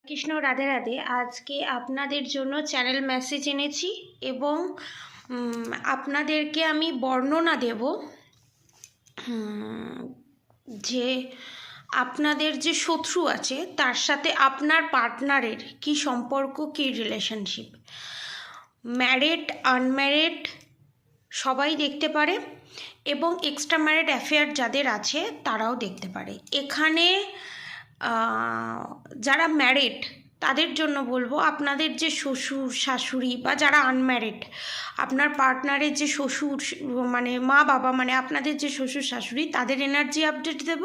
কৃষ্ণ রাধে রাধে। আজকে আপনাদের জন্য চ্যানেল মেসেজ এনেছি এবং আপনাদেরকে আমি বর্ণনা দেব যে আপনাদের যে শত্রু আছে তার সাথে আপনার পার্টনারের কি সম্পর্ক, কি রিলেশনশিপ। ম্যারিড আনম্যারিড সবাই দেখতে পারে এবং এক্সট্রা ম্যারিড অ্যাফেয়ার যাদের আছে তারাও দেখতে পারে। এখানে যারা ম্যারিড তাদের জন্য বলবো, আপনাদের যে শ্বশুর শাশুড়ি বা যারা আনম্যারিড, আপনার পার্টনারের যে শ্বশুর মানে মা বাবা, মানে আপনাদের যে শ্বশুর শাশুড়ি, তাদের এনার্জি আপডেট দেব,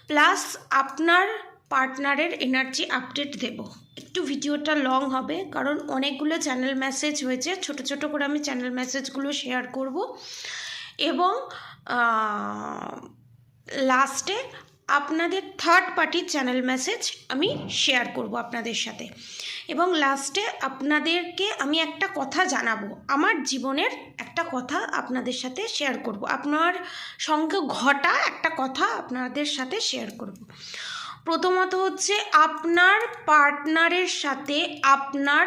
প্লাস আপনার পার্টনারের এনার্জি আপডেট দেব। একটু ভিডিওটা লং হবে কারণ অনেকগুলো চ্যানেল মেসেজ হয়েছে, ছোট ছোট করে আমি চ্যানেল মেসেজগুলো শেয়ার করব এবং লাস্টে আপনাদের থার্ড পার্টির চ্যানেল মেসেজ আমি শেয়ার করব আপনাদের সাথে। এবং লাস্টে আপনাদেরকে আমি একটা কথা জানাবো, আমার জীবনের একটা কথা আপনাদের সাথে শেয়ার করব, আপনার সঙ্গে ঘটা একটা কথা আপনাদের সাথে শেয়ার করব। প্রথমত হচ্ছে, আপনার পার্টনারের সাথে আপনার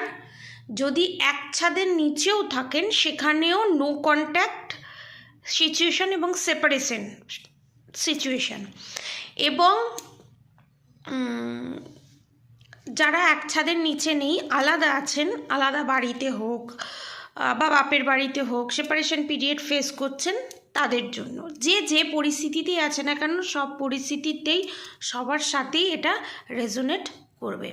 যদি এক ছাদের নিচেও থাকেন সেখানেও নো কন্ট্যাক্ট সিচুয়েশন এবং সেপারেশন সিচুয়েশন, এবং যারা এক ছাদের নিচে নেই, আলাদা আছেন, আলাদা বাড়িতে হোক বা বাপের বাড়িতে হোক, সেপারেশন পিরিয়ড ফেস করছেন, তাদের জন্য যে যে পরিস্থিতিতেই আছে না কেন সব পরিস্থিতিতেই সবার সাথেই এটা রেজোনেট করবে।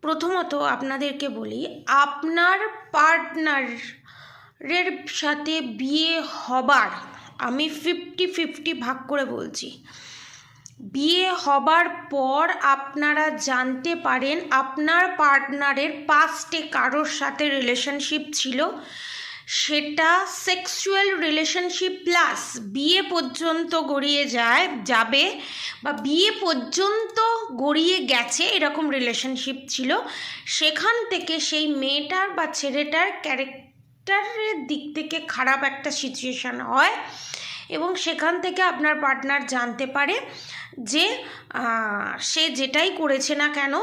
প্রথমত আপনাদেরকে বলি, আপনার পার্টনারের সাথে বিয়ে হবার, আমি 50-50 ভাগ করে বলছি, বিয়ে হবার পর আপনারা জানতে পারেন আপনার পার্টনারের পাস্টে কারোর সাথে রিলেশনশিপ ছিল, সেটা সেক্সুয়াল রিলেশনশিপ প্লাস বিয়ে পর্যন্ত গড়িয়ে যাবে বা বিয়ে পর্যন্ত গড়িয়ে গেছে এরকম রিলেশনশিপ ছিল। সেখান থেকে সেই মেয়েটার বা ছেলেটার ক্যারেক্টারের দিক থেকে খারাপ একটা সিচুয়েশান হয় এবং সেখান থেকে আপনার পার্টনার জানতে পারে যে সে যেটাই করেছে না কেন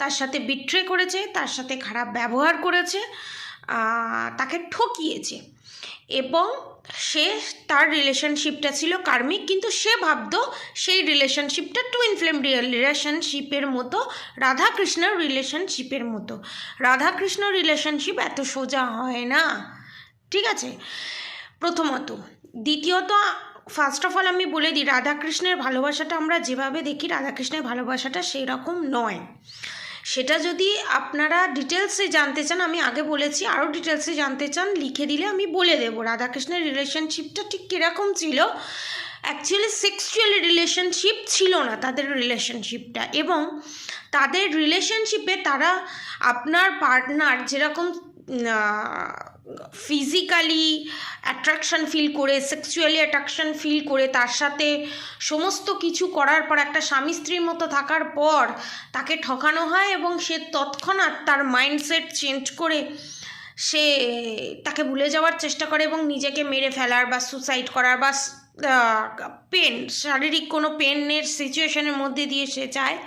তার সাথে বিট্রে করেছে, তার সাথে খারাপ ব্যবহার করেছে, তাকে ঠকিয়েছে এবং সে তার রিলেশনশিপটা ছিল কার্মিক, কিন্তু সে ভাবতো সেই রিলেশনশিপটা টুইন ফ্লেম রিলেশনশিপের মতো, রাধাকৃষ্ণ রিলেশনশিপের মতো। রাধাকৃষ্ণ রিলেশনশিপ এত সোজা হয় না, ঠিক আছে, প্রথমত। দ্বিতীয়ত, ফার্স্ট অফ অল আমি বলে দিই, রাধাকৃষ্ণের ভালোবাসাটা আমরা যেভাবে দেখি, রাধাকৃষ্ণের ভালোবাসাটা সেই রকম নয়। সেটা যদি আপনারা ডিটেলসে জানতে চান, আমি আগে বলেছি, আরও ডিটেলসে জানতে চান লিখে দিলে আমি বলে দেবো রাধাকৃষ্ণের রিলেশনশিপটা ঠিক কীরকম ছিল। অ্যাকচুয়ালি সেক্সুয়াল রিলেশনশিপ ছিল না তাদের রিলেশনশিপটা, এবং তাদের রিলেশনশিপে তারা, আপনার পার্টনার যেরকম ফিজিক্যালি অ্যাট্রাকশন ফিল করে, সেক্সুয়ালি অ্যাট্রাকশন ফিল করে, তার সাথে সমস্ত কিছু করার পর একটা স্বামী স্ত্রীর মতো থাকার পর তাকে ঠকানো হয় এবং সে তৎক্ষণাৎ তার মাইন্ডসেট চেঞ্জ করে সে তাকে ভুলে যাওয়ার চেষ্টা করে এবং নিজেকে মেরে ফেলার বা সুসাইড করার বা পেন, শারীরিক কোনো পেনের সিচুয়েশনের মধ্যে দিয়ে সে যায়।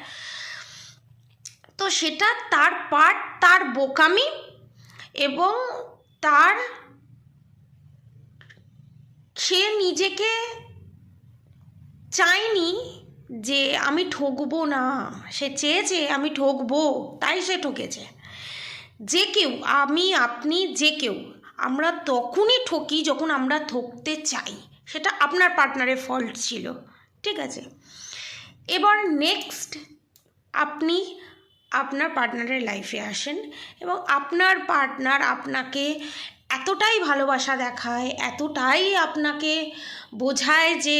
তো সেটা তার পার্ট, তার বোকামি এবং তার, সে নিজেকে চায়নি যে আমি ঠকবো না, সে চেয়েছে আমি ঠকবো, তাই সে ঠকেছে। যে কেউ, আমি আপনি যে কেউ, আমরা তখনই ঠকি যখন আমরা ঠকতে চাই, সেটা আপনার পার্টনারের ফল্ট ছিল, ঠিক আছে। এবার নেক্সট, আপনি আপনার পার্টনারের লাইফে আসেন এবং আপনার পার্টনার আপনাকে এতটাই ভালোবাসা দেখায়, এতটাই আপনাকে বোঝায় যে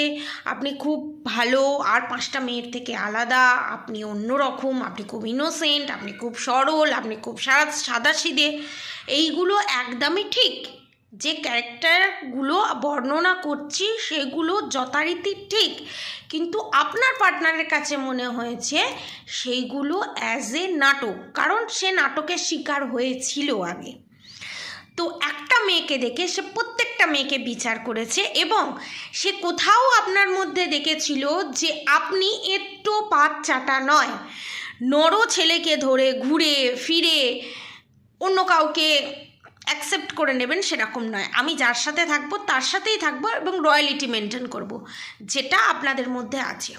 আপনি খুব ভালো, আর 5টা মেয়ের থেকে আলাদা, আপনি অন্যরকম, আপনি খুব ইনোসেন্ট, আপনি খুব সরল, আপনি খুব সাদাসিধে, এইগুলো একদমই ঠিক। যে ক্যারেক্টারগুলো বর্ণনা করছি সেগুলো যথারীতি ঠিক, কিন্তু আপনার পার্টনারের কাছে মনে হয়েছে সেইগুলো অ্যাজ এ নাটক, কারণ সে নাটকের শিকার হয়েছিল আগে। তো একটা মেয়েকে দেখে সে প্রত্যেকটা মেয়েকে বিচার করেছে এবং সে কোথাও আপনার মধ্যে দেখেছিল যে আপনি একটু পাত চাটা নয়, নরো ছেলেকে ধরে ঘুরে ফিরে অন্য কাউকে অ্যাকসেপ্ট করে নেবেন সেরকম নয়। আমি যার সাথে থাকবো তার সাথেই থাকবো এবং রয়্যালিটি মেনটেন করব, যেটা আপনাদের মধ্যে আছে।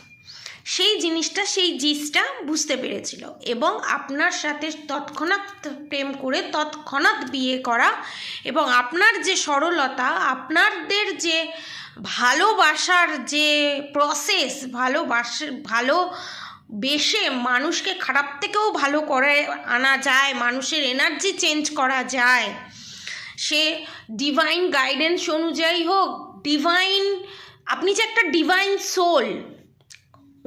সেই জিনিসটা, সেই জিসটা বুঝতে পেরেছিল এবং আপনার সাথে তৎক্ষণাৎ প্রেম করে তৎক্ষণাৎ বিয়ে করা এবং আপনার যে সরলতা, আপনাদের যে ভালোবাসার যে প্রসেস, ভালোবেসে মানুষকে খারাপ থেকেও ভালো করে আনা যায়, মানুষের এনার্জি চেঞ্জ করা যায়, সে ডিভাইন গাইডেন্স অনুযায়ী হোক, আপনি যে একটা ডিভাইন সোল,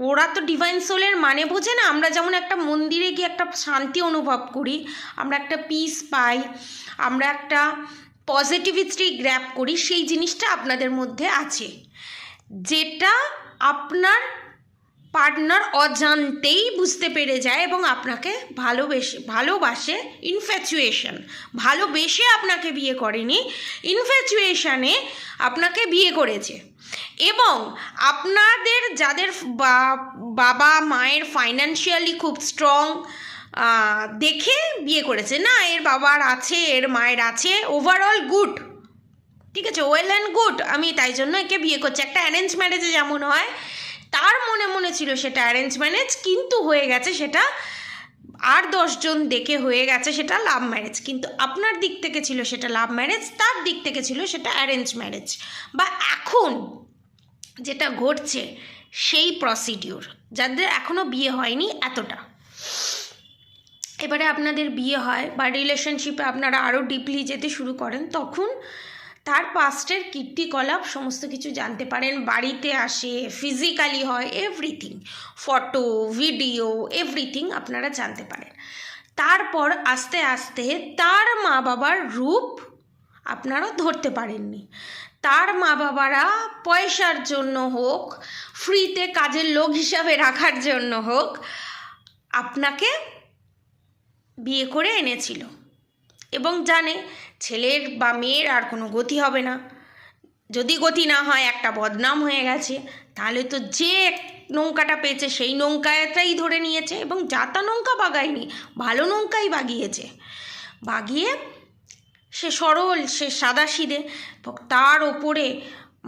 ওরা তো ডিভাইন সোলের মানে বোঝে না। আমরা যেমন একটা মন্দিরে গিয়ে একটা শান্তি অনুভব করি, আমরা একটা পিস পাই, আমরা একটা পজিটিভিটি গ্র্যাব করি, সেই জিনিসটা আপনাদের মধ্যে আছে, যেটা আপনার পার্টনার অজান্তেই বুঝতে পেরে যায় এবং আপনাকে ভালোবাসে। ইনফ্যাচুয়েশন, ভালোবেসে আপনাকে বিয়ে করেনি, ইনফ্যাচুয়েশনে আপনাকে বিয়ে করেছে। এবং আপনাদের যাদের বাবা মায়ের ফাইন্যান্সিয়ালি খুব স্ট্রং দেখে বিয়ে করেছে, না এর বাবার আছে, এর মায়ের আছে, ওভারঅল গুড, ঠিক আছে, ওয়েল অ্যান্ড গুড, আমি তাই জন্য একে বিয়ে করছি। একটা অ্যারেঞ্জ ম্যারেজে যেমন হয়, তার মনে ছিল সেটা অ্যারেঞ্জ ম্যারেজ, কিন্তু হয়ে গেছে সেটা 8-10 জন দেখে হয়ে গেছে সেটা লাভ ম্যারেজ। কিন্তু আপনার দিক থেকে ছিল সেটা লাভ ম্যারেজ, তার দিক থেকে ছিল সেটা অ্যারেঞ্জ ম্যারেজ, বা এখন যেটা ঘটছে সেই প্রসিডিওর, যাদের এখনও বিয়ে হয়নি এতটা। এবারে আপনাদের বিয়ে হয় বা রিলেশনশিপে আপনারা আরও ডিপলি যেতে শুরু করেন, তখন তার পাস্টের কীর্তিকলাপ সমস্ত কিছু জানতে পারেন, বাড়িতে আসে, ফিজিক্যালি হয়, এভরিথিং, ফটো ভিডিও এভরিথিং আপনারা জানতে পারেন। তারপর আস্তে আস্তে তার মা বাবার রূপ আপনারা ধরতে পারেননি। তার মা বাবারা পয়সার জন্য হোক, ফ্রিতে কাজের লোক হিসাবে রাখার জন্য হোক, আপনাকে বিয়ে করে এনেছিল এবং জানে ছেলের বা মেয়ের আর কোনো গতি হবে না। যদি গতি না হয়, একটা বদনাম হয়ে গেছে, তাহলে তো যে নৌকাটা পেয়েছে সেই নৌকাটাই ধরে নিয়েছে এবং যাতা নৌকা বাগায়নি, ভালো নৌকাই বাগিয়েছে। বাগিয়ে সে সরল, সে সাদাসিধে, তার ওপরে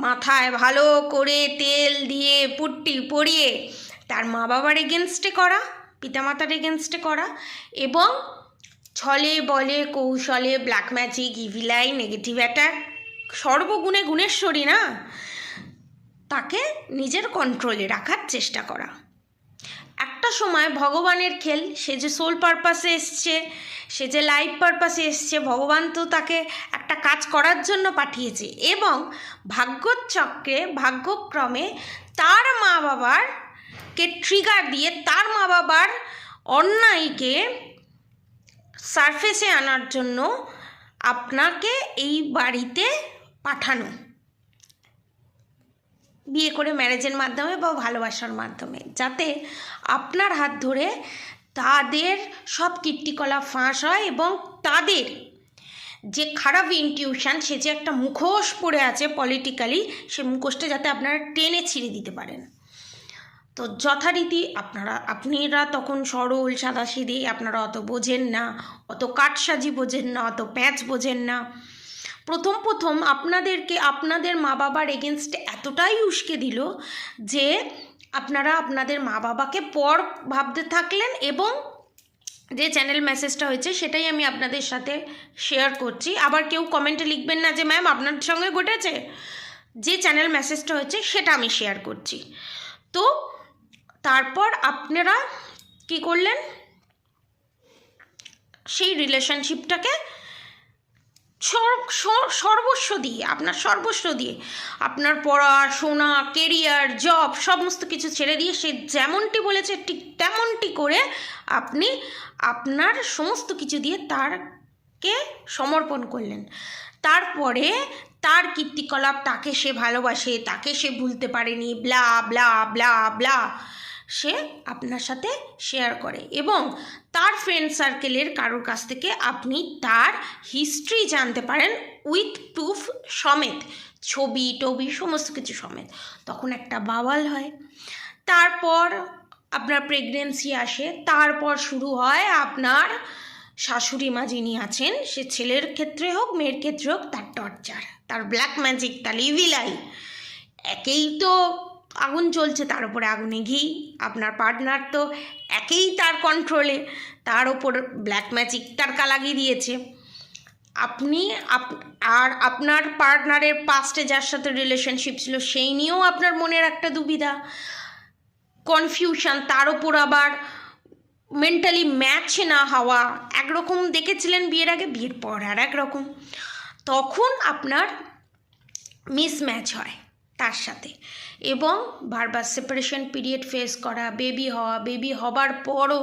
মাথায় ভালো করে তেল দিয়ে পুট্টি পরিয়ে তার মা বাবার এগেনস্টে করা, পিতামাতার এগেনস্টে করা, এবং ছলে বলে কৌশলে black magic, evil eye, negative attack, সর্বগুণে গুণেশ্বরী না, তাকে নিজের কন্ট্রোলে রাখার চেষ্টা করা। একটা সময় ভগবানের খেল, সে যে সোল পারপাসে এসছে, সে যে লাইফ পারপাসে এসছে, ভগবান তো তাকে একটা কাজ করার জন্য পাঠিয়েছে এবং ভাগ্যচক্রে ভাগ্যক্রমে তার মা বাবারকে ট্রিগার দিয়ে তার মা বাবার অন্যায়কে সারফেসে আনার জন্য আপনাকে এই বাড়িতে পাঠানো, বিয়ে করে ম্যারেজের মাধ্যমে বা ভালোবাসার মাধ্যমে, যাতে আপনার হাত ধরে তাদের সব কীর্তিকলাপ ফাঁস হয় এবং তাদের যে খারাপ ইনটিউশন, সে যে একটা মুখোশ পড়ে আছে পলিটিক্যালি, সে মুখোশটা যাতে আপনারা টেনে ছিঁড়ে দিতে পারেন। তো যথারীতি আপনারা তখন সরল সাদাসিধে, আপনারা অত বোঝেন না, অত কাটসাজি বোঝেন না, অত প্যাঁচ বোঝেন না। প্রথম আপনাদেরকে আপনাদের মা বাবার এগেনস্টে এতটাই উস্কে দিল যে আপনারা আপনাদের মা বাবাকে পর ভাবতে থাকলেন। এবং যে চ্যানেল মেসেজটা হয়েছে সেটাই আমি আপনাদের সাথে শেয়ার করছি। আবার কেউ কমেন্টে লিখবেন না যে ম্যাম আপনার সঙ্গে ঘটেছে, যে চ্যানেল মেসেজটা হয়েছে সেটা আমি শেয়ার করছি। তো তারপর আপনারা কি করলেন, সেই রিলেশনশিপটাকে সর্বস্ব দিয়ে, আপনার সর্বস্ব দিয়ে, আপনার পড়াশোনা, কেরিয়ার, জব সমস্ত কিছু ছেড়ে দিয়ে সে যেমনটি বলেছে ঠিক তেমনটি করে আপনি আপনার সমস্ত কিছু দিয়ে তারকে সমর্পণ করলেন। তারপরে তার কীর্তিকলাপ, তাকে সে ভালোবাসে, তাকে সে ভুলতে পারেনি, ব্লা ব্লা ব্লা ব্লা, সে আপনার সাথে শেয়ার করে এবং তার ফ্রেন্ড সার্কেলের কারোর কাছ থেকে আপনি তার হিস্ট্রি জানতে পারেন উইথ প্রুফ সমেত, ছবি টবি সমস্ত কিছু সমেত। তখন একটা বাওয়াল হয়। তারপর আপনার প্রেগনেন্সি আসে, তারপর শুরু হয় আপনার শাশুড়ি মা যিনি আছেন, সে ছেলের ক্ষেত্রে হোক মেয়ের ক্ষেত্রে হোক, তার টর্চার, তার ব্ল্যাক ম্যাজিক, তার ইভিল আই। একেই তো আগুন জ্বলছে, তার উপরে আগুনে ঘি। আপনার পার্টনার তো একেই তার কন্ট্রোলে, তার ওপর ব্ল্যাক ম্যাজিক তারকা লাগিয়ে দিয়েছে। আপনি আর আপনার পার্টনারের পাস্টে যার সাথে রিলেশনশিপ ছিল সেই নিয়েও আপনার মনের একটা দুবিধা, কনফিউশন, তার ওপর আবার মেন্টালি ম্যাচ না হওয়া। একরকম দেখেছিলেন বিয়ের আগে, বিয়ের পর আর একরকম। তখন আপনার মিসম্যাচ হয় তার সাথে, এবং বারবার সেপারেশন পিরিয়ড ফেস করা, বেবি হওয়া, বেবি হবার পরও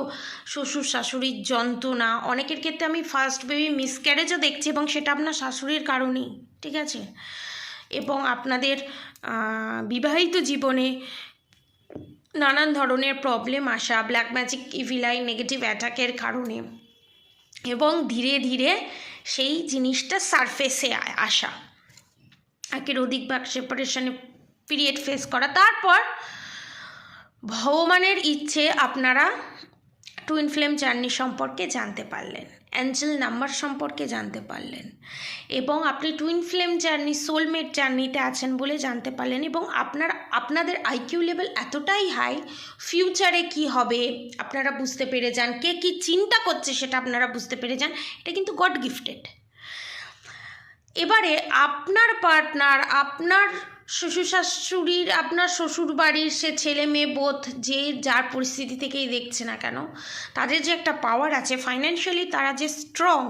শ্বশুর শাশুড়ির যন্ত্রণা। অনেকের ক্ষেত্রে আমি ফার্স্ট বেবি মিসক্যারেজও দেখছি, এবং সেটা আপনার শাশুড়ির কারণেই, ঠিক আছে। এবং আপনাদের বিবাহিত জীবনে নানান ধরনের প্রবলেম আসা, black magic, evil I, negative অ্যাটাকের কারণে, এবং ধীরে ধীরে সেই জিনিসটা সারফেসে আসা, একের অধিকবার সেপারেশনে পিরিয়ড ফেস করা। তারপর ভগবানের ইচ্ছে আপনারা টুইন ফ্লেম জার্নি সম্পর্কে জানতে পারলেন, অ্যাঞ্জেল নাম্বার সম্পর্কে জানতে পারলেন, এবং আপনি টুইন ফ্লেম জার্নি, সোলমেট জার্নিতে আছেন বলে জানতে পারলেন। এবং আপনাদের আইকিউ লেভেল এতটাই হাই, ফিউচারে কি হবে আপনারা বুঝতে পেরে যান, কে কী চিন্তা করছে সেটা আপনারা বুঝতে পেরে যান। এটা কিন্তু গড গিফটেড। এবারে আপনার পার্টনার, আপনার শ্বশুর শাশুড়ির, আপনার শ্বশুর বাড়ির সে ছেলে মেয়ে বোধ, যে যার পরিস্থিতি থেকেই দেখছে না কেন, তাদের যে একটা পাওয়ার আছে ফাইন্যান্সিয়ালি, তারা যে স্ট্রং,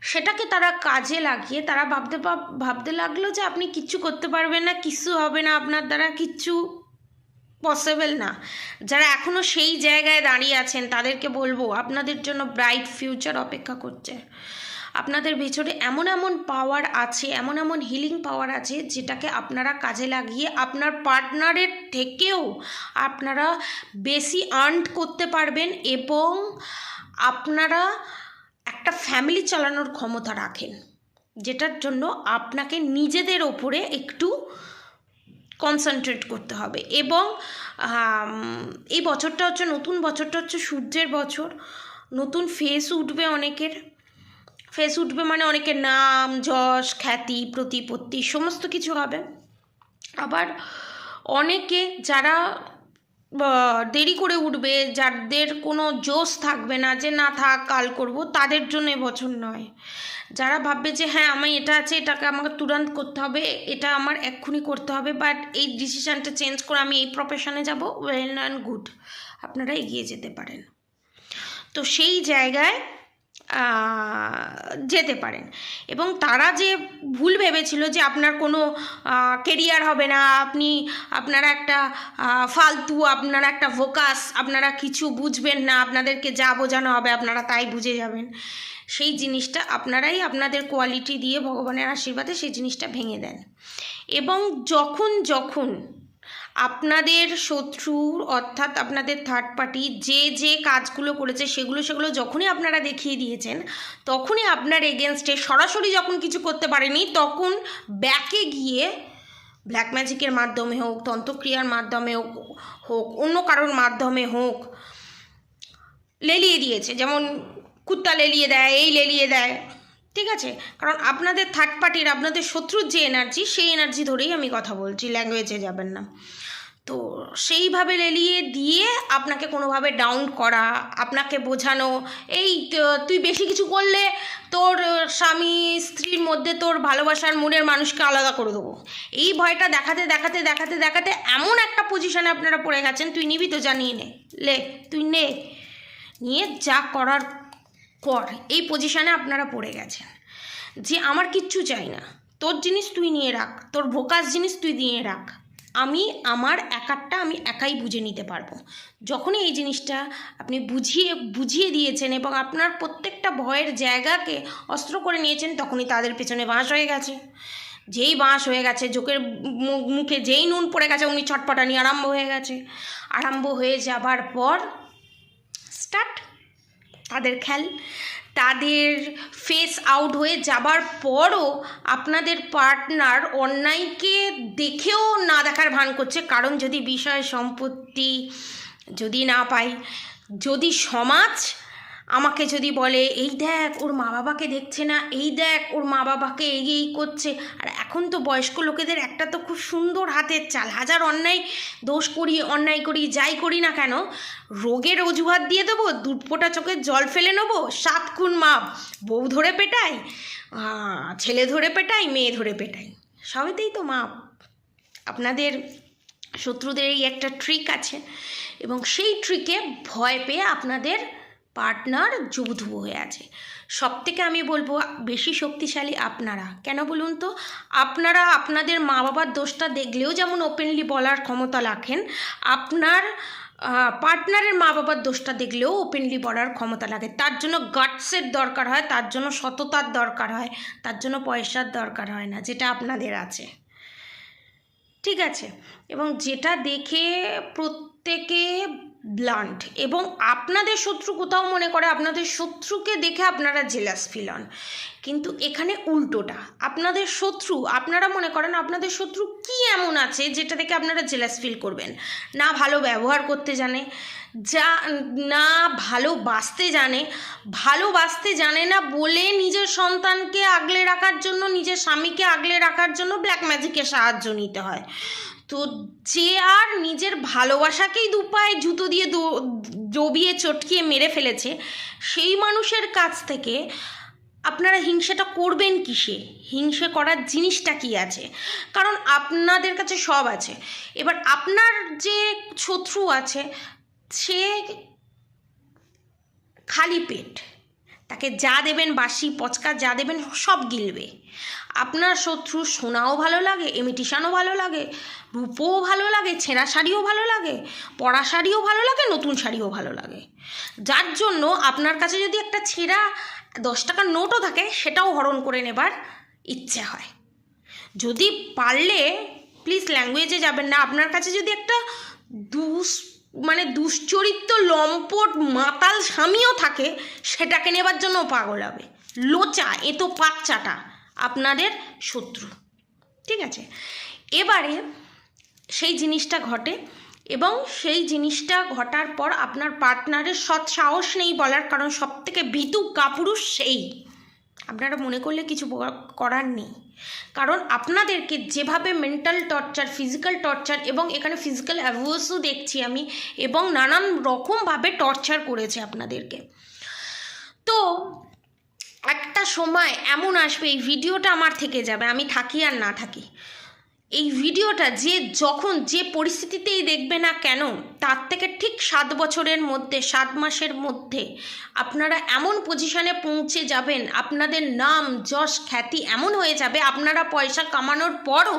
সেটাকে তারা কাজে লাগিয়ে তারা ভাবতে লাগলো যে আপনি কিচ্ছু করতে পারবেন না, কিচ্ছু হবে না, আপনার দ্বারা কিচ্ছু পসিবল না। যারা এখনও সেই জায়গায় দাঁড়িয়ে আছেন তাদেরকে বলবো, আপনাদের জন্য ব্রাইট ফিউচার অপেক্ষা করছে। আপনাদের ভিতরে এমন এমন পাওয়ার আছে, এমন এমন হিলিং পাওয়ার আছে, যেটাকে আপনারা কাজে লাগিয়ে আপনার পার্টনারের থেকেও আপনারা বেশি আর্ন করতে পারবেন, এবং আপনারা একটা ফ্যামিলি চালানোর ক্ষমতা রাখেন, যেটার জন্য আপনাকে নিজেদের ওপরে একটু কনসেন্ট্রেট করতে হবে। এবং এই বছরটা হচ্ছে নতুন, বছরটা হচ্ছে সূর্যের বছর। নতুন ফেস উঠবে, অনেকের ফেস উঠবে, মানে অনেকের নাম, যশ, খ্যাতি, প্রতিপত্তি সমস্ত কিছু হবে। আবার অনেকে যারা দেরি করে উঠবে, যাদের কোনো জোশ থাকবে না, যে না থাক কাল করব, তাদের জন্য এবছর নয়। যারা ভাববে যে হ্যাঁ আমি এটা আছে, এটাকে আমাকে তুরন্ত করতে হবে, এটা আমার এক্ষুনি করতে হবে, বাট এই ডিসিশানটা চেঞ্জ করে আমি এই প্রফেশনে যাব, ওয়েল অ্যান্ড গুড, আপনারা এগিয়ে যেতে পারেন। তো সেই জায়গায় যেতে পারেন। এবং তারা যে ভুল ভেবেছিল যে আপনার কোনো কেরিয়ার হবে না, আপনারা একটা ফালতু, আপনারা একটা ফোকাস, আপনারা কিছু বুঝবেন না, আপনাদেরকে যা বোঝানো হবে আপনারা তাই বুঝে যাবেন, সেই জিনিসটা আপনারাই আপনাদের কোয়ালিটি দিয়ে ভগবানের আশীর্বাদে সেই জিনিসটা ভেঙে দেন। এবং যখন আপনাদের শত্রুর, অর্থাৎ আপনাদের থার্ড পার্টি যে কাজগুলো করেছে সেগুলো যখনই আপনারা দেখিয়ে দিয়েছেন, তখনই আপনার এগেনস্টে সরাসরি যখন কিছু করতে পারেনি, তখন ব্যাকে গিয়ে ব্ল্যাক ম্যাজিকের মাধ্যমে হোক, তন্ত্রক্রিয়ার মাধ্যমে হোক, অন্য কারোর মাধ্যমে হোক, লেলিয়ে দিয়েছে। যেমন কুত্তা লেলিয়ে দেয়, এই লেলিয়ে দেয়, ঠিক আছে। কারণ আপনাদের থার্ড পার্টির, আপনাদের শত্রুর যে এনার্জি, সেই এনার্জি ধরেই আমি কথা বলছি, ল্যাঙ্গুয়েজে যাবেন না। তো সেইভাবে লেলিয়ে দিয়ে আপনাকে কোনোভাবে ডাউন করা, আপনাকে বোঝানো, এই তুই বেশি কিছু করলে তোর স্বামী স্ত্রীর মধ্যে তোর ভালোবাসার মনের মানুষকে আলাদা করে দেবো, এই ভয়টা দেখাতে এমন একটা পজিশানে আপনারা পড়ে গেছেন, তুই নিবি তো, জানিয়ে তুই নিয়ে যা করার কর, এই পজিশানে আপনারা পড়ে গেছেন যে আমার কিচ্ছু চাই না, তোর জিনিস তুই নিয়ে রাখ, তোর ভোকাস জিনিস তুই নিয়ে রাখ, আমার আমি একাই বুঝে নিতে পারবো। যখনই এই জিনিসটা আপনি বুঝিয়ে দিয়েছেন এবং আপনার প্রত্যেকটা ভয়ের জায়গাকে অস্ত্র করে নিয়েছেন, তখনই তাদের পেছনে বাঁশ হয়ে গেছে। যেই বাঁশ হয়ে গেছে, জোকের মুখে যেই নুন পড়ে গেছে, উনি ছটপটানি আরম্ভ হয়ে গেছে। আরম্ভ হয়ে যাবার পর স্টার্ট তাদের খেল, তাদের ফেস আউট হয়ে যাবার পরও আপনাদের পার্টনার অন্যায়কে দেখেও না দেখার ভান করছে। কারণ যদি বিষয় সম্পত্তি যদি না পাই, যদি সমাজ আমাকে যদি বলে এই দেখ ওর মা বাবাকে দেখছে না, এই দেখ ওর মা বাবাকে এই করছে। আর এখন তো বয়স্ক লোকেদের একটা তো খুব সুন্দর হাতের চাল, হাজার অন্যায় করি যাই করি না কেন, রোগের অজুহাত দিয়ে দেবো, দুধপোটা চোখের জল ফেলে নেবো, 7 খুন মাপ, বউ ধরে পেটাই, ছেলে ধরে পেটাই, মেয়ে ধরে পেটাই, সবেতেই তো মাপ। আপনাদের শত্রুদের এই একটা ট্রিক আছে এবং সেই ট্রিকে ভয় পেয়ে আপনাদের পার্টনার জুবুধুবু হয়ে আছে। সব থেকে আমি বলবো বেশি শক্তিশালী আপনারা। কেন বলুন তো? আপনারা আপনাদের মা বাবার দোষটা দেখলেও যেমন ওপেনলি বলার ক্ষমতা রাখেন, আপনার পার্টনারের মা বাবার দোষটা দেখলেও ওপেনলি বলার ক্ষমতা লাগে। তার জন্য গাটসের দরকার হয়, তার জন্য সততার দরকার হয়, তার জন্য পয়সার দরকার হয় না, যেটা আপনাদের আছে। ঠিক আছে? এবং যেটা দেখে প্রত্যেকে ব্লান্ট, এবং আপনাদের শত্রু কোথাও মনে করে আপনাদের শত্রুকে দেখে আপনারা জেলাস ফিল হন, কিন্তু এখানে উল্টোটা। আপনাদের শত্রু, আপনারা মনে করেন আপনাদের শত্রু কি এমন আছে যেটা দেখে আপনারা জেলাস ফিল করবেন? না ভালো ব্যবহার করতে জানে, না ভালোবাসতে জানে না বলে নিজের সন্তানকে আগলে রাখার জন্য, নিজের স্বামীকে আগলে রাখার জন্য ব্ল্যাক ম্যাজিকের সাহায্য নিতে হয়। তো যে আর নিজের ভালোবাসাকেই দুপায়ে জুতো দিয়ে ডবিয়ে চটকিয়ে মেরে ফেলেছে, সেই মানুষের কাছ থেকে আপনারা হিংসাটা করবেন কিসে? হিংসে করার জিনিসটা কি আছে? কারণ আপনাদের কাছে সব আছে। এবার আপনার যে শত্রু আছে সে খালি পেট, তাকে যা দেবেন, বাসি পচকা যা দেবেন সব গিলবে। আপনার শত্রু সোনাও ভালো লাগে, ইমিটেশনও ভালো লাগে, রূপও ভালো লাগে, ছেঁড়া শাড়িও ভালো লাগে, পরা শাড়িও ভালো লাগে, নতুন শাড়িও ভালো লাগে। যার জন্য আপনার কাছে যদি একটা ছেঁড়া 10 টাকার নোটও থাকে সেটাও হরণ করে নেবার ইচ্ছে হয়। যদি পারলে প্লিজ ল্যাঙ্গুয়েজে যাবেন না, আপনার কাছে যদি একটা দুশ্চরিত্র লম্পট মাতাল স্বামীও থাকে সেটাকে নেবার জন্য পাগল হবে। লোচা এ তো বাচ্চাটা আপনাদের শত্রু। ঠিক আছে? এবারে সেই জিনিসটা ঘটে এবং সেই জিনিসটা ঘটার পর আপনার পার্টনারের সৎ সাহস নেই বলার, কারণ সব থেকে ভীতু কাপুরুষ সেই। আপনারা মনে করলে কিছু করার নেই, কারণ আপনাদেরকে যেভাবে মেন্টাল টর্চার, ফিজিক্যাল টর্চার এবং এখানে ফিজিক্যাল অ্যাবিউজও দেখছি আমি, এবং নানান রকমভাবে টর্চার করেছে আপনাদেরকে। তো একটা সময় এমন আসবে, এই ভিডিওটা আমার থেকে যাবে, আমি থাকি আর না থাকি, এই ভিডিওটা যখন যে পরিস্থিতিতেই দেখবে না কেন, তার থেকে ঠিক 7 বছরের মধ্যে, 7 মাসের মধ্যে আপনারা এমন পজিশনে পৌঁছে যাবেন, আপনাদের নাম যশ খ্যাতি এমন হয়ে যাবে, আপনারা পয়সা কামানোর পরও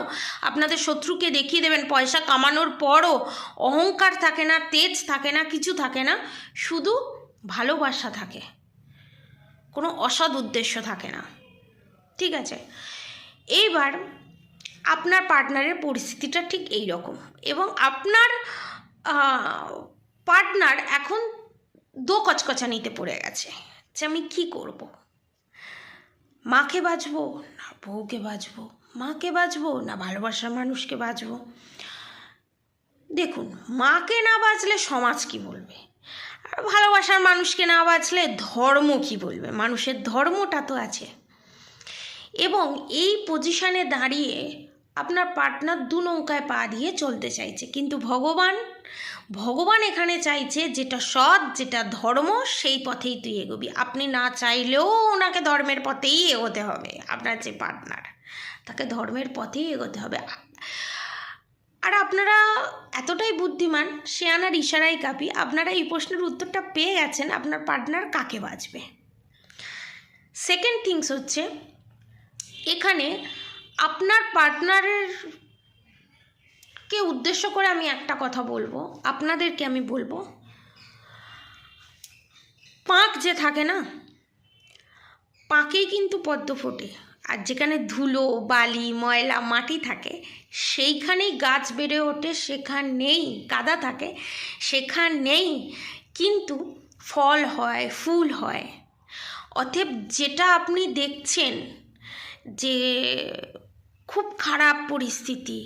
আপনাদের শত্রুকে দেখিয়ে দেবেন। পয়সা কামানোর পরও অহংকার থাকে না, তেজ থাকে না, কিছু থাকে না, শুধু ভালোবাসা থাকে, কোনো অসৎ উদ্দেশ্য থাকে না। ঠিক আছে? এইবার আপনার পার্টনারের পরিস্থিতিটা ঠিক এই রকম, এবং আপনার পার্টনার এখন কচকচানিতে পড়ে গেছে যে আমি কি করব, মাকে বাঁচবো না বউকে বাঁচবো, মাকে বাঁচবো না ভালোবাসার মানুষকে বাঁচবো। দেখুন, মাকে না বাঁচলে সমাজ কি বলবে, আর ভালোবাসার মানুষকে না বাঁচলে ধর্ম কি বলবে? মানুষের ধর্মটা তো আছে। এবং এই পজিশনে দাঁড়িয়ে আপনার পার্টনার 2 নৌকায় পা দিয়ে চলতে চাইছে, কিন্তু ভগবান এখানে চাইছে যেটা সৎ, যেটা ধর্ম, সেই পথেই তুই এগোবি। আপনি না চাইলেও ওনাকে ধর্মের পথেই এগোতে হবে। আপনার যে পার্টনার, তাকে ধর্মের পথেই এগোতে হবে। আর আপনারা এতটাই বুদ্ধিমান, শেয়ানার ইশারাই কাঁপি, আপনারা এই প্রশ্নের উত্তরটা পেয়ে গেছেন, আপনার পার্টনার কাকে বাঁচবে। সেকেন্ড থিংস হচ্ছে, এখানে আপনার পার্টনারেরকে উদ্দেশ্য করে আমি একটা কথা বলবো, আপনাদেরকে আমি বলবো, পাঁক যে থাকে না, পাঁকেই কিন্তু পদ্ম ফোটে। আর যেখানে ধুলো, বালি, ময়লা, মাটি থাকে সেইখানেই গাছ বেড়ে ওঠে, সেখানেই কাদা থাকে সেখানেই কিন্তু ফল হয়, ফুল হয়। অতএব যেটা আপনি দেখছেন যে খুব খারাপ পরিস্থিতি,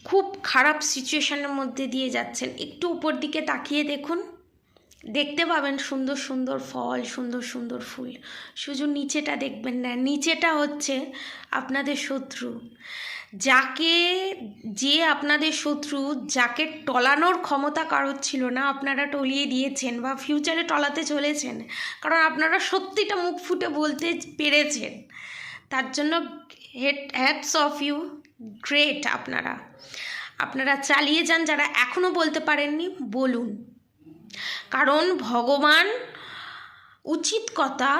খুব খারাপ সিচুয়েশনের মধ্যে দিয়ে যাচ্ছেন, একটু উপর দিকে তাকিয়ে দেখুন, দেখতে পাবেন সুন্দর সুন্দর ফল, সুন্দর সুন্দর ফুল। শুধু নিচেটা দেখবেন না, নিচেটা হচ্ছে আপনাদের শত্রু, যে আপনাদের শত্রু, যাকে টলানোর ক্ষমতা কারোর ছিল না, আপনারা টলিয়ে দিয়েছেন বা ফিউচারে টলাতে চলেছেন, কারণ আপনারা সত্যিটা মুখ ফুটে বলতে পেরেছেন। তার জন্য হ্যাটস অফ ইউ, গ্রেট। আপনারা চালিয়ে যান। যারা এখনও বলতে পারেননি, বলুন, কারণ ভগবান উচিত কথা,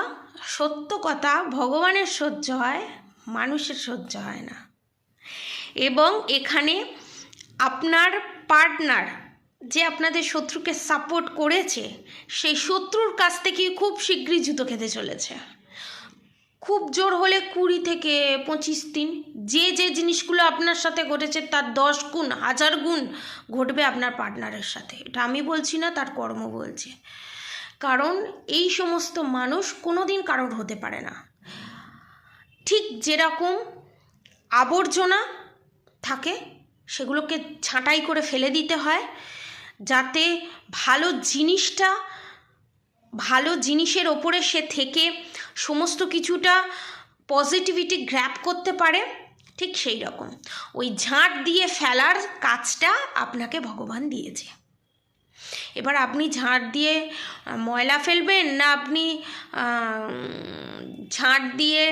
সত্য কথা ভগবানের সহ্য হয়, মানুষের সহ্য হয় না। এবং এখানে আপনার পার্টনার যে আপনাদের শত্রুকে সাপোর্ট করেছে, সেই শত্রুর কাছ থেকে খুব শীঘ্রই জুতো খেতে চলেছে। খুব জোর হলে 20 থেকে 25 দিন। যে জিনিসগুলো আপনার সাথে ঘটেছে তার 10 গুণ, 1000 গুণ ঘটবে আপনার পার্টনারের সাথে। এটা আমি বলছি না, তার কর্ম বলছে। কারণ এই সমস্ত মানুষ কোনো দিন কারোর হতে পারে না। ঠিক যেরকম আবর্জনা থাকে, সেগুলোকে ছাঁটাই করে ফেলে দিতে হয়, যাতে ভালো জিনিসের ওপরে সে থেকে সমস্ত কিছুটা পজিটিভিটি গ্র্যাব করতে পারে। ঠিক সেই রকম ওই ঝাঁট দিয়ে ফেলার কাজটা আপনাকে ভগবান দিয়েছে। এবার আপনি ঝাঁট দিয়ে ময়লা ফেলবেন, না আপনি ঝাঁট দিয়ে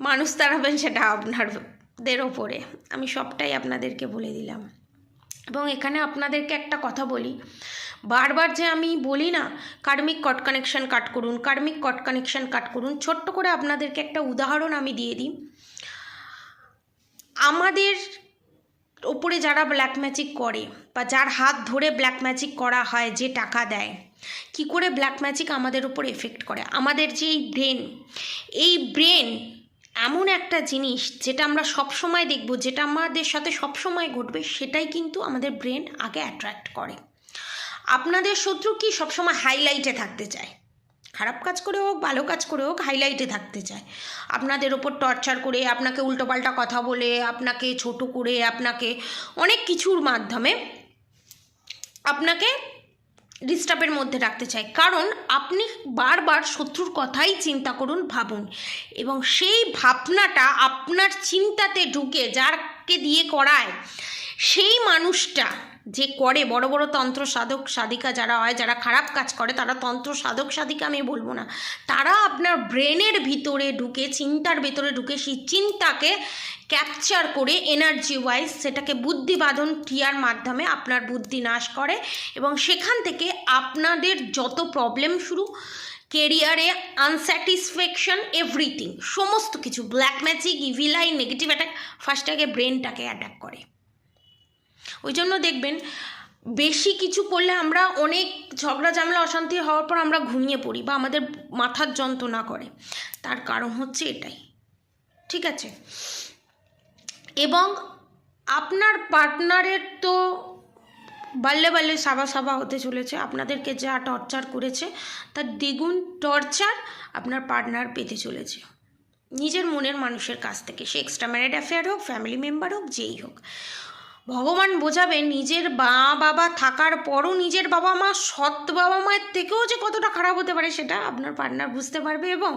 মানুষ তাড়াবেন, সেটা আপনাদের ওপরে। আমি সবটাই আপনাদেরকে বলে দিলাম। এবং এখানে আপনাদেরকে একটা কথা বলি, বারবার যে আমি বলি না কার্মিক কট কানেকশন কাট করুন, কার্মিক কট কানেকশন কাট করুন, ছোট্ট করে আপনাদেরকে একটা উদাহরণ আমি দিয়ে দিই। আমাদের ওপরে যারা ব্ল্যাক ম্যাজিক করে বা যার হাত ধরে ব্ল্যাক ম্যাজিক করা হয়, যে টাকা দেয়, কি করে ব্ল্যাক ম্যাজিক আমাদের উপর এফেক্ট করে? আমাদের যে এই ব্রেন এমন একটা জিনিস যেটা আমরা সবসময় দেখব, যেটা আমাদের সাথে সবসময় ঘটবে, সেটাই কিন্তু আমাদের ব্রেন আগে অ্যাট্রাক্ট করে। আপনাদের শত্রু কি সবসময় হাইলাইটে থাকতে চায়, খারাপ কাজ করে হোক ভালো কাজ করে হোক, হাইলাইটে থাকতে চায়। আপনাদের ওপর টর্চার করে, আপনাকে উল্টোপাল্টা কথা বলে, আপনাকে ছোট করে, আপনাকে অনেক কিছুর মাধ্যমে আপনাকে ডিস্টার্বের মধ্যে রাখতে চায়। কারণ আপনি বারবার শত্রুর কথাই চিন্তা করুন, ভাবুন, এবং সেই ভাবনাটা আপনার চিন্তাতে ঢুকে যারকে দিয়ে করায়, সেই মানুষটা যে করে, বড় বড় তন্ত্র সাধক সাধিকা যারা হয়, যারা খারাপ কাজ করে, তারা তন্ত্র সাধক সাধিকা আমি বলবো না, তারা আপনার ব্রেনের ভিতরে ঢুকে, চিন্তার ভিতরে ঢুকে, সেই চিন্তাকে ক্যাপচার করে এনার্জি ওয়াইজ সেটাকে বুদ্ধিবাদন ক্রিয়ার মাধ্যমে আপনার বুদ্ধি নাশ করে। এবং সেখান থেকে আপনাদের যত প্রবলেম শুরু, কেরিয়ারে আনস্যাটিসফ্যাকশন, এভরিথিং, সমস্ত কিছু, black magic, evil I, negative attack, first আগে ব্রেনটাকে অ্যাটাক করে। ওই জন্য দেখবেন বেশি কিছু করলে আমরা অনেক ঝগড়া ঝামেলা অশান্তি হওয়ার পর আমরা ঘুমিয়ে পড়ি বা আমাদের মাথার যন্ত্রণা করে, তার কারণ হচ্ছে এটাই। ঠিক আছে? এবং আপনার পার্টনারের তো বাল্যে বাল্যে সাবা হতে চলেছে। আপনাদেরকে যা টর্চার করেছে তার দ্বিগুণ টর্চার আপনার পার্টনার পেতে চলেছে, নিজের মনের মানুষের কাছ থেকে। সে এক্সট্রা ম্যারিড অ্যাফেয়ার হোক, ফ্যামিলি মেম্বার হোক, যেই হোক, ভগবান বোঝাবে। নিজের বাবা থাকার পরও নিজের বাবা মা, সৎ বাবা মায়ের থেকেও যে কতটা খারাপ হতে পারে, সেটা আপনার পার্টনার বুঝতে পারবে। এবং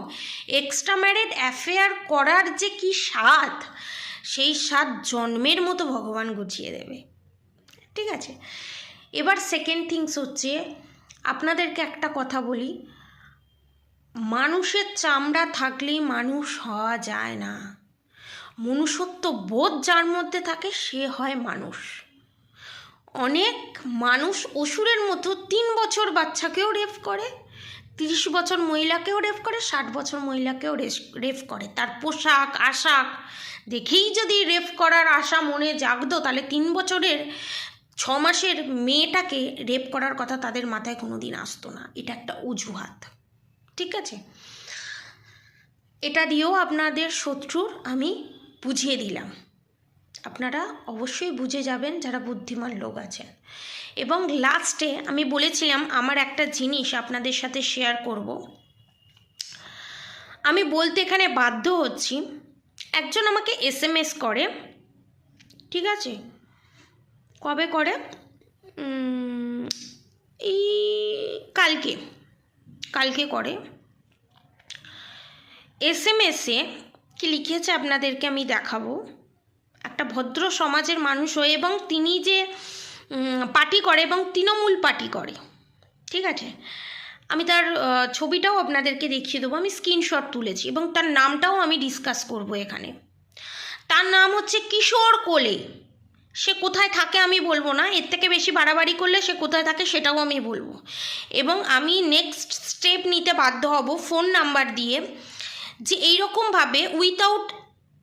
এক্সট্রা ম্যারিড অ্যাফেয়ার করার যে কি স্বাদ, সেই স্বাদ জন্মের মতো ভগবান গুছিয়ে দেবে। ঠিক আছে? এবার সেকেন্ড থিংস হচ্ছে, আপনাদেরকে একটা কথা বলি, মানুষের চামড়া থাকলেই মানুষ হওয়া যায় না। মনুষ্যত্ব বোধ যার মধ্যে থাকে, সে হয় মানুষ। অনেক মানুষ অসুরের মতো 3 বছর বাচ্চাকেও রেপ করে, 30 বছর মহিলাকেও রেপ করে, 60 বছর মহিলাকেও রেপ করে। তার পোশাক আশাক দেখেই যদি রেপ করার আশা মনে জাগতো, তাহলে 3 বছরের 6 মাসের মেয়েটাকে রেপ করার কথা তাদের মাথায় কোনো দিন আসতো না। এটা একটা অজুহাত। ঠিক আছে? এটা দিয়েও আপনাদের শত্রুর আমি বুঝিয়ে দিলাম। আপনারা অবশ্যই বুঝে যাবেন যারা বুদ্ধিমান লোক আছেন। এবং লাস্টে আমি বলেছিলাম আমার একটা জিনিস আপনাদের সাথে শেয়ার করব। আমি বলতে এখানে বাধ্য হচ্ছি, একজন আমাকে SMS করে, ঠিক আছে, কবে করে, এই কালকে করে। SMS-এ কি লিখেছে আপনাদেরকে আমি দেখাবো। একটা ভদ্র সমাজের মানুষ হয়ে, এবং তিনি যে পার্টি করে এবং তৃণমূল পার্টি করে, ঠিক আছে, আমি তার ছবিটাও আপনাদেরকে দেখিয়ে দেবো। আমি স্ক্রিনশট তুলেছি এবং তার নামটাও আমি ডিসকাস করব এখানে। তার নাম হচ্ছে কিশোর কোলে। সে কোথায় থাকে আমি বলবো না, এর থেকে বেশি বাড়াবাড়ি করলে সে কোথায় থাকে সেটাও আমি বলবো। এবং আমি নেক্সট স্টেপ নিতে বাধ্য হব ফোন নাম্বার দিয়ে, যে এইরকমভাবে উইথাউট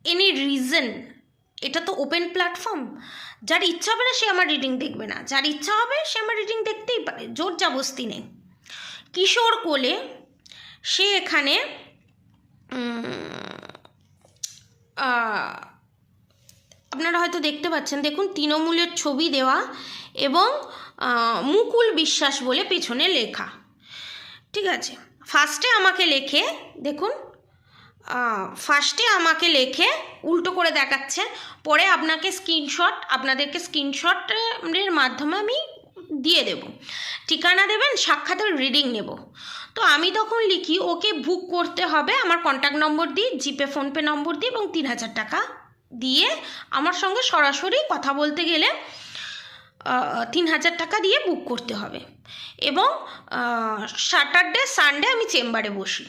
এনি রিজন, এটা তো ওপেন প্ল্যাটফর্ম, যার ইচ্ছা হবে না সে আমার রিডিং দেখবে না, যার ইচ্ছা হবে সে আমার রিডিং দেখতেই পারে, জোর জাবস্তি নেই। কিশোর কোলে, সে এখানে আপনারা হয়তো দেখতে পাচ্ছেন, দেখুন তৃণমূলের ছবি দেওয়া এবং মুকুল বিশ্বাস বলে পেছনে লেখা, ঠিক আছে। ফার্স্টে আমাকে লেখে, দেখুন ফার্স্টে আমাকে লেখে উল্টো করে দেখাচ্ছে, পরে আপনাদেরকে স্ক্রিনশটের মাধ্যমে আমি দিয়ে দেব, ঠিকানা দেবেন, সাক্ষাতের রিডিং নেব। তো আমি তখন লিখি ওকে বুক করতে হবে, আমার কন্ট্যাক্ট নম্বর দিই, জিপে ফোনপে নম্বর দিই এবং 3000 টাকা দিয়ে আমার সঙ্গে সরাসরি কথা বলতে গেলে 3000 টাকা দিয়ে বুক করতে হবে। এবং স্যাটারডে সানডে আমি চেম্বারে বসি।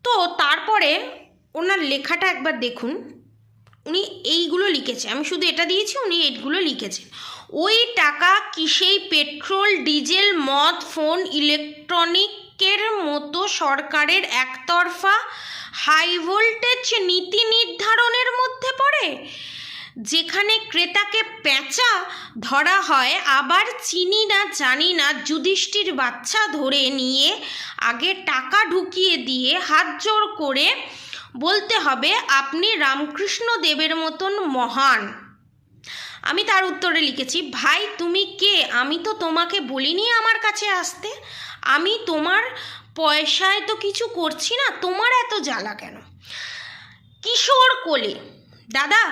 তো তারপরে ওনার লেখাটা একবার দেখুন, উনি এইগুলো লিখেছে, আমি শুধু এটা দিয়েছি, উনি এইগুলো লিখেছেন। ওই টাকা কি সেই পেট্রোল, ডিজেল, মদ, ফোন, ইলেকট্রনিকের মতো সরকারের একতরফা হাই ভোল্টেজ নীতি নির্ধারণের মধ্যে পড়ে, যেখানে ক্রেতাকে পেঁচা ধরা হয়, আবার চিনি না জানি না যুধিষ্ঠির বাচ্চা ধরে নিয়ে আগে টাকা ঢুকিয়ে দিয়ে হাত জোড় করে বলতে হবে আপনি রামকৃষ্ণ দেবের মতন মহান। আমি তার উত্তরে লিখেছি, ভাই তুমি কে? আমি তো তোমাকে বলিনি আমার কাছে আসতে, আমি তোমার পয়সায় তো কিছু করছি না, তোমার এত জ্বালা কেন? কিশোর কোলে, দাদা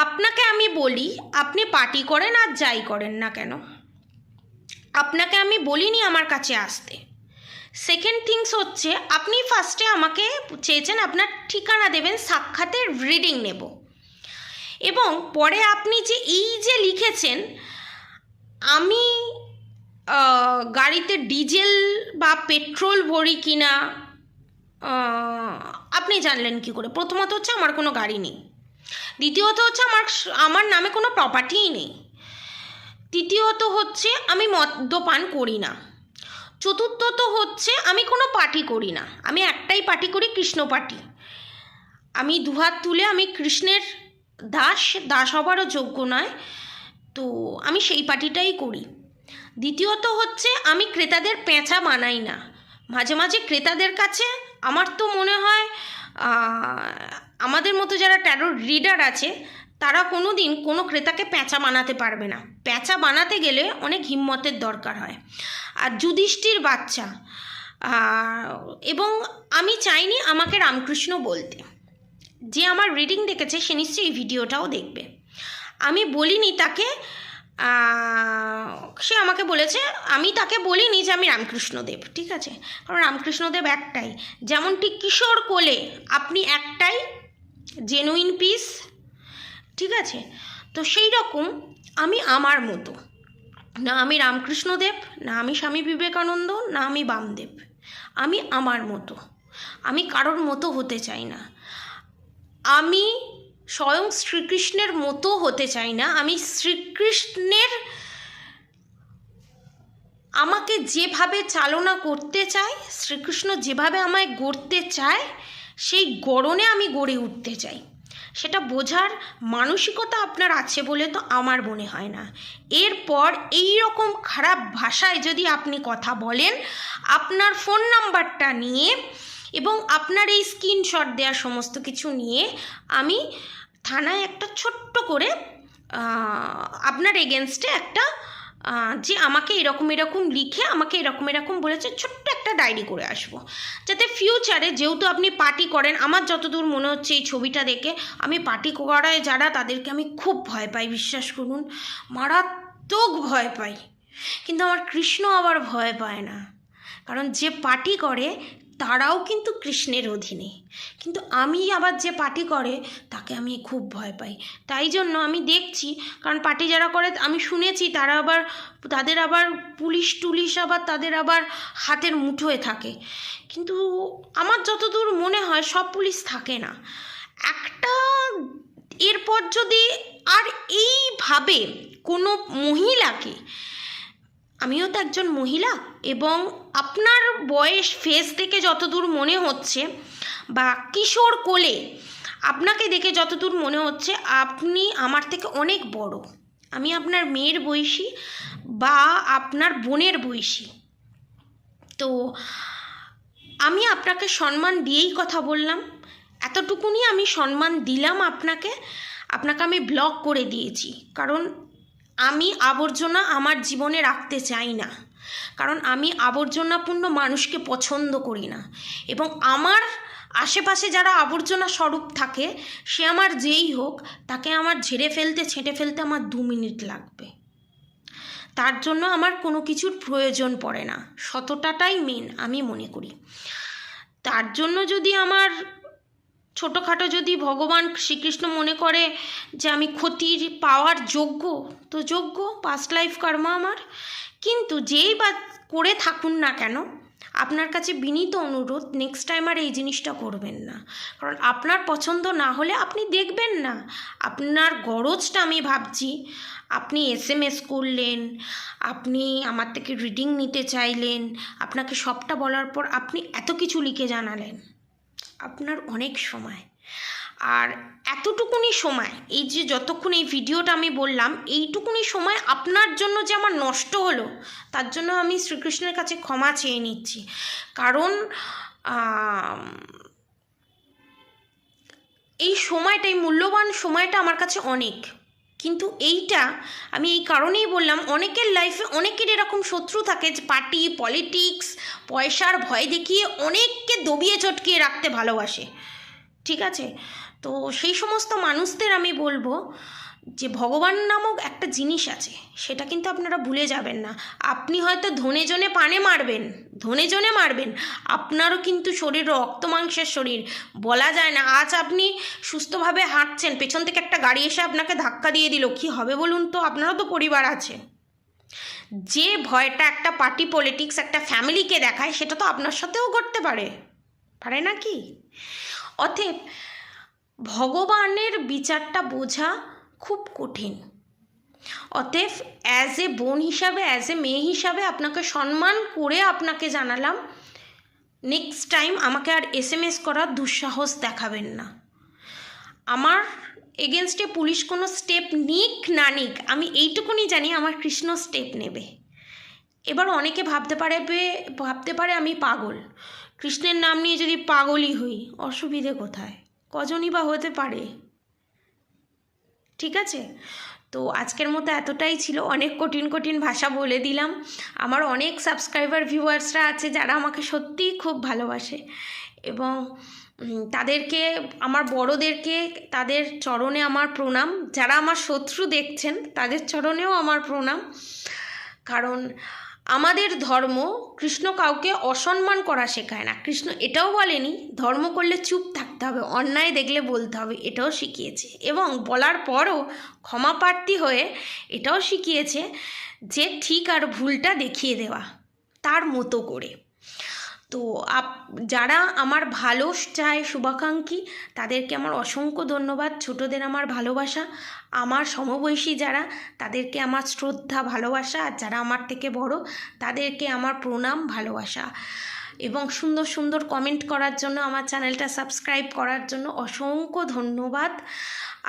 আপনাকে আমি বলি, আপনি পার্টি করেন আর যাই করেন না কেন, আপনাকে আমি বলিনি আমার কাছে আসতে। সেকেন্ড থিংস হচ্ছে, আপনি ফার্স্টে আমাকে চেয়েছেন আপনার ঠিকানা দেবেন, সাক্ষাতের রিডিং নেব, এবং পরে আপনি যে এই যে লিখেছেন আমি গাড়িতে ডিজেল বা পেট্রোল ভরি কিনা আপনি জানলেন কি করে? প্রথমত হচ্ছে আমার কোনো গাড়ি নেই, দ্বিতীয়ত হচ্ছে আমার নামে কোনো প্রপার্টিই নেই, তৃতীয়ত হচ্ছে আমি মদ্যপান করি না, চতুর্থত হচ্ছে আমি কোনো পার্টি করি না, আমি একটাই পার্টি করি, কৃষ্ণ পার্টি। আমি দুহাত তুলে আমি কৃষ্ণের দাস হবারও যোগ্য নয়, তো আমি সেই পার্টিটাই করি। দ্বিতীয়ত হচ্ছে আমি ক্রেতাদের পেঁচা বানাই না, মাঝে মাঝে ক্রেতাদের কাছে আমার তো মনে হয় আমাদের মতো যারা ট্যারো রিডার আছে তারা কোনো দিন কোনো ক্রেতাকে পেঁচা বানাতে পারবে না, পেঁচা বানাতে গেলে অনেক হিম্মতের দরকার হয়। আর যুধিষ্ঠির বাচ্চা, এবং আমি চাইনি আমাকে রামকৃষ্ণ বলতে, যে আমার রিডিং দেখেছে সে নিশ্চয়ই এই ভিডিওটাও দেখবে। আমি বলিনি তাকে, সে আমাকে বলেছে, আমি তাকে বলিনি যে আমি রামকৃষ্ণদেব, ঠিক আছে, কারণ রামকৃষ্ণদেব একটাই, যেমন ঠিক কিশোর কোলে আপনি একটাই জেনুইন পিস, ঠিক আছে। তো সেই রকম আমি আমার মতো না, আমি রামকৃষ্ণদেব না, আমি স্বামী বিবেকানন্দ না, আমি বামদেব, আমি আমার মতো, আমি কারোর মতো হতে চাই না, আমি স্বয়ং শ্রীকৃষ্ণের মতো হতে চাই না, আমি শ্রীকৃষ্ণের আমাকে যেভাবে চালনা করতে চায়, শ্রীকৃষ্ণ যেভাবে আমায় গড়তে চায় সেই গড়নে আমি গড়ে উঠতে চাই। সেটা বোঝার মানসিকতা আপনার আছে বলে তো আমার মনে হয় না। এরপর এই রকম খারাপ ভাষায় যদি আপনি কথা বলেন, আপনার ফোন নাম্বারটা নিয়ে এবং আপনার এই স্ক্রিনশট দেওয়া সমস্ত কিছু নিয়ে আমি থানায় একটা ছোট্ট করে আপনার এগেনস্টে একটা যে আমাকে এরকম এরকম লিখে আমাকে এরকম এরকম বলেছে, ছোট্ট একটা ডায়েরি করে আসবো, যাতে ফিউচারে, যেহেতু আপনি পার্টি করেন, আমার যতদূর মনে হচ্ছে এই ছবিটা দেখে, আমি পার্টি করায় যারা, তাদেরকে আমি খুব ভয় পাই, বিশ্বাস করুন, মারাত্মক ভয় পাই। কিন্তু আমার কৃষ্ণ আবার ভয় পায় না, কারণ যে পার্টি করে তারাও কিন্তু কৃষ্ণের অধীনে, কিন্তু আমি আবার যে পার্টি করে তাকে আমি খুব ভয় পাই। তাই জন্য আমি দেখছি, কারণ পার্টি যারা করে আমি শুনেছি তাদের আবার পুলিশ টুলিশ আবার তাদের আবার হাতের মুঠোয় থাকে, কিন্তু আমার যতদূর মনে হয় সব পুলিশ থাকে না। একটা এরপর যদি আর এইভাবে কোনো মহিলাকে, আমিও তো একজন মহিলা, এবং আপনার বয়স ফেস দেখে যতদূর মনে হচ্ছে, বা কিশোর কোলে আপনাকে দেখে যতদূর মনে হচ্ছে, আপনি আমার থেকে অনেক বড়, আমি আপনার মেয়ের বয়সী বা আপনার বোনের বয়সী। তো আমি আপনাকে সম্মান দিয়েই কথা বললাম, এতটুকুনি আমি সম্মান দিলাম আপনাকে আমি ব্লক করে দিয়েছি, কারণ আমি আবর্জনা আমার জীবনে রাখতে চাই না, কারণ আমি আবর্জনাপূর্ণ মানুষকে পছন্দ করি না, এবং আমার আশেপাশে যারা আবর্জনা স্বরূপ থাকে, সে আমার যেই হোক, তাকে আমার ঝেড়ে ফেলতে ছেঁটে ফেলতে আমার 2 মিনিট লাগবে, তার জন্য আমার কোনো কিছুর প্রয়োজন পড়ে না, সততাটাই মেন আমি মনে করি। তার জন্য যদি আমার ছোটোখাটো যদি ভগবান শ্রীকৃষ্ণ মনে করে যে আমি ক্ষতির পাওয়ার যোগ্য, তো যোগ্য, পাস্ট লাইফ কর্ম আমার, কিন্তু যেই বা করে থাকুন না কেন, আপনার কাছে বিনীত অনুরোধ, নেক্সট টাইম আর এই জিনিসটা করবেন না, কারণ আপনার পছন্দ না হলে আপনি দেখবেন না। আপনার গরজটা আমি ভাবছি, আপনি SMS করলেন, আপনি আমার থেকে রিডিং নিতে চাইলেন, আপনাকে সবটা বলার পর আপনি এত কিছু লিখে জানালেন, আপনার অনেক সময়, আর এতটুকুনি সময়, এই যে যতক্ষণ এই ভিডিওটা আমি বললাম, এইটুকুনি সময় আপনার জন্য যে আমার নষ্ট হলো, তার জন্য আমি শ্রীকৃষ্ণের কাছে ক্ষমা চেয়ে নিচ্ছি, কারণ এই সময়টা, এই মূল্যবান সময়টা আমার কাছে অনেক, কিন্তু এইটা আমি এই কারণেই বললাম, অনেকের লাইফে অনেকের এরকম শত্রু থাকে যে পার্টি পলিটিক্স পয়সার ভয় দেখিয়ে অনেককে দবিয়ে চটকিয়ে রাখতে ভালোবাসে, ঠিক আছে? তো সেই সমস্ত মানুষদের আমি বলবো যে ভগবান নামক একটা জিনিস আছে, সেটা কিন্তু আপনারা ভুলে যাবেন না। আপনি হয়তো ধনে জনে পানে মারবেন, ধনে জনে মারবেন, আপনারও কিন্তু শরীর রক্ত মাংসের শরীর, বলা যায় না। আজ আপনি সুস্থভাবে হাঁটছেন, পেছন থেকে একটা গাড়ি এসে আপনাকে ধাক্কা দিয়ে দিল, কি হবে বলুন তো? আপনারও তো পরিবার আছে। যে ভয়টা একটা পার্টি পলিটিক্স একটা ফ্যামিলিকে দেখায়, সেটা তো আপনার সাথেও ঘটতে পারে, পারে না কি? অতএব ভগবানের বিচারটা বোঝা খুব কঠিন। অতএব অ্যাজ এ বোন হিসাবে, অ্যাজ এ মেয়ে হিসাবে আপনাকে সম্মান করে আপনাকে জানালাম, নেক্সট টাইম আমাকে আর SMS করার দুঃসাহস দেখাবেন না। আমার এগেনস্টে পুলিশ কোনো স্টেপ নিক না নিক, আমি এইটুকুনি জানি আমার কৃষ্ণ স্টেপ নেবে। এবার অনেকে ভাবতে পারে আমি পাগল, কৃষ্ণের নাম নিয়ে যদি পাগলই হই, অসুবিধে কোথায়? কজনই বা হতে পারে, ঠিক আছে? তো আজকের মতো এতটাই ছিল, অনেক কঠিন ভাষা বলে দিলাম। আমার অনেক সাবস্ক্রাইবার ভিউয়ার্সরা আছে যারা আমাকে সত্যিই খুব ভালোবাসে, এবং তাদেরকে, আমার বড়োদেরকে, তাদের চরণে আমার প্রণাম। যারা আমার শত্রু দেখছেন তাদের চরণেও আমার প্রণাম, কারণ আমাদের ধর্ম, কৃষ্ণ কাউকে অসম্মান করা শেখায় না। কৃষ্ণ এটাও বলেনি ধর্ম করলে চুপ থাকতে হবে, অন্যায় দেখলে বলতে হবে, এটাও শিখিয়েছে, এবং বলার পরও ক্ষমাপ্রার্থী হয়ে এটাও শিখিয়েছে যে ঠিক আর ভুলটা দেখিয়ে দেওয়া তার মতো করে। তো যারা আমার ভালো চায়, শুভাকাঙ্ক্ষী, তাদেরকে আমার অসংখ্য ধন্যবাদ। ছোটদের আমার ভালোবাসা, আমার সমবয়সী যারা, তাদেরকে আমার শ্রদ্ধা ভালোবাসা, আর যারা আমার থেকে বড় তাদেরকে আমার প্রণাম ভালোবাসা, এবং সুন্দর সুন্দর কমেন্ট করার জন্য, আমার চ্যানেলটা সাবস্ক্রাইব করার জন্য অসংখ্য ধন্যবাদ।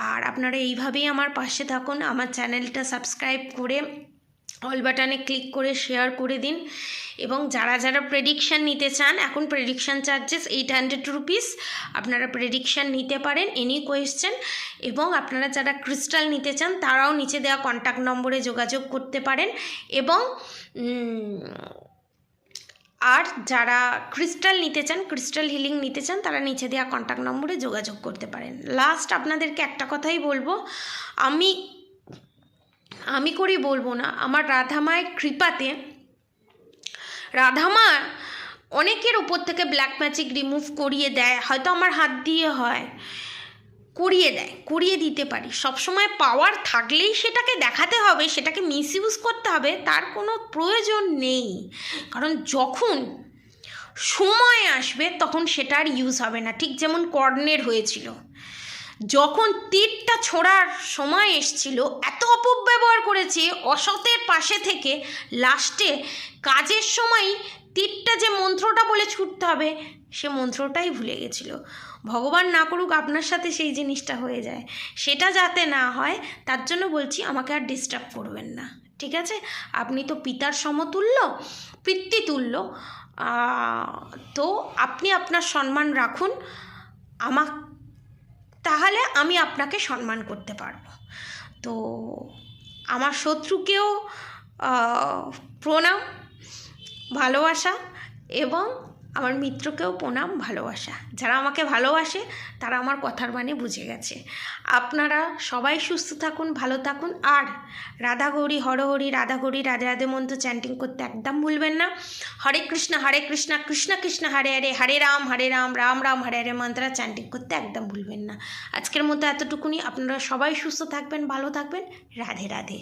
আর আপনারা এইভাবেই আমার পাশে থাকুন, আমার চ্যানেলটা সাবস্ক্রাইব করে অল বাটনে ক্লিক করে শেয়ার করে দিন। এবং যারা যারা প্রেডিকশান নিতে চান, এখন প্রেডিকশান চার্জেস 800 রুপিস, আপনারা প্রেডিকশান নিতে পারেন এনি কোয়েশ্চেন। এবং আপনারা যারা ক্রিস্টাল নিতে চান তারাও নিচে দেওয়া কন্ট্যাক্ট নম্বরে যোগাযোগ করতে পারেন। এবং আর যারা ক্রিস্টাল নিতে চান, ক্রিস্টাল হিলিং নিতে চান, তারা নিচে দেওয়া কন্ট্যাক্ট নম্বরে যোগাযোগ করতে পারেন। লাস্ট আপনাদেরকে একটা কথাই বলবো, আমি করি বলবো না, আমার রাধামায়ের কৃপাতে রাধামা অনেকের উপর থেকে ব্ল্যাক ম্যাজিক রিমুভ করিয়ে দেয়, হয়তো আমার হাত দিয়ে হয়, করিয়ে দিতে পারি। সবসময় পাওয়ার থাকলেই সেটাকে দেখাতে হবে, সেটাকে মিসইউজ করতে হবে, তার কোনো প্রয়োজন নেই। কারণ যখন সময় আসবে তখন সেটা আর ইউজ হবে না। ঠিক যেমন কর্ণের হয়েছিল, যখন তীরটা ছোড়ার সময় এসছিল এত অপব্যবহার করেছে অসতের পাশে থেকে, লাস্টে কাজের সময় তীরটা যে মন্ত্রটা বলে ছুটতে হবে সে মন্ত্রটাই ভুলে গেছিল। ভগবান না করুক আপনার সাথে সেই জিনিসটা হয়ে যায়, সেটা যাতে না হয় তার জন্য বলছি আমাকে আর ডিস্টার্ব করবেন না, ঠিক আছে? আপনি তো পিতার সমতুল্য, পিতৃতুল্য, তো আপনি আপনার সম্মান রাখুন, তাহলে আমি আপনাকে সম্মান করতে পারবো। তো আমার শত্রুকেও প্রণাম, ভালোবাসা, এবং আমার মিত্রকেও প্রণাম, ভালোবাসা। যারা আমাকে ভালোবাসে তারা আমার কথার মানে বুঝে গেছে। আপনারা সবাই সুস্থ থাকুন, ভালো থাকুন। আর রাধা গৌরী হরহরি, রাধা গৌরী রাধে রাধে মন্ত্র চ্যান্টিং করতে একদম ভুলবেন না। হরে কৃষ্ণ কৃষ্ণ কৃষ্ণ হরে হরে, হরে রাম রাম রাম হরে হরে মন্ত্র চ্যান্টিং করতে একদম ভুলবেন না। আজকের মতো এতটুকুনি। আপনারা সবাই সুস্থ থাকবেন, ভালো থাকবেন। রাধে রাধে।